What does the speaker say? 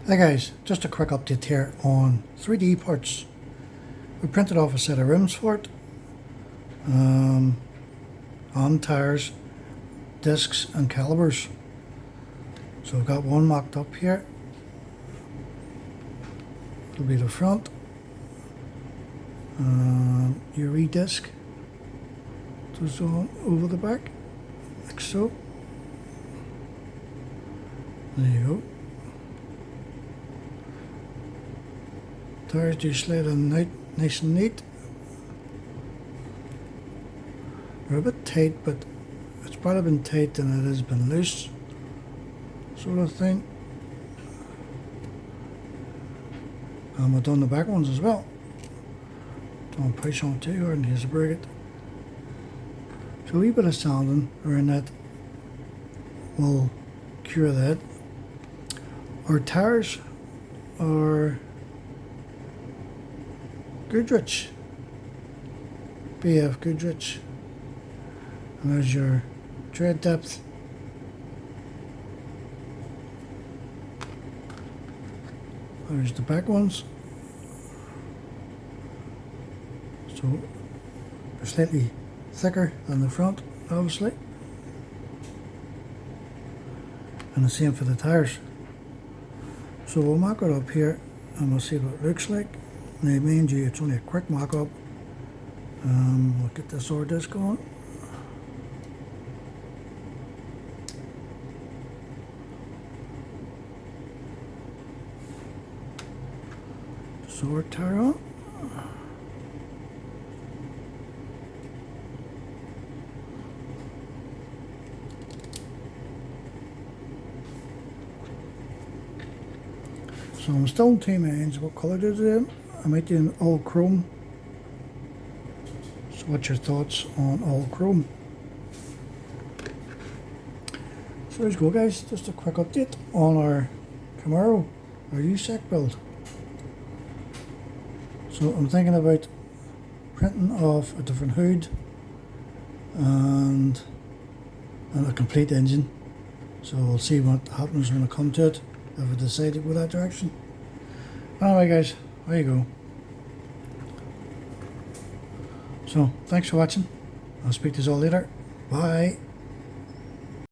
Hey guys, just a quick update here on 3D parts. We printed off a set of rims for it, on tyres, discs and calipers. So I've got one mocked up here. It'll be the front. Your disc goes on over the back, like so. There you go. Tires do slide in nice and neat. They're a bit tight, but it's probably been tight than it has been loose, sort of thing. And we've done the back ones as well. Don't push on too hard in case I break it. So a wee bit of sanding around that will cure that. Our tires are Goodrich, BF Goodrich, and there's your tread depth. There's the back ones, so they're slightly thicker than the front, obviously, and the same for the tires. So we'll mock it up here and we'll see what it looks like. Now mind you, it's only a quick mock up. We'll get this R disc on. Sword tire on. So I'm still in two minds what colour to do. I might do an all chrome. So what's your thoughts on all chrome? So there you go guys, just a quick update on our Camaro, our USACC build. So I'm thinking about printing off a different hood and a complete engine. So we'll see what happens when I come to it, if I decide to go that direction. Anyway guys, there you go. So thanks for watching. I'll speak to you all later. Bye.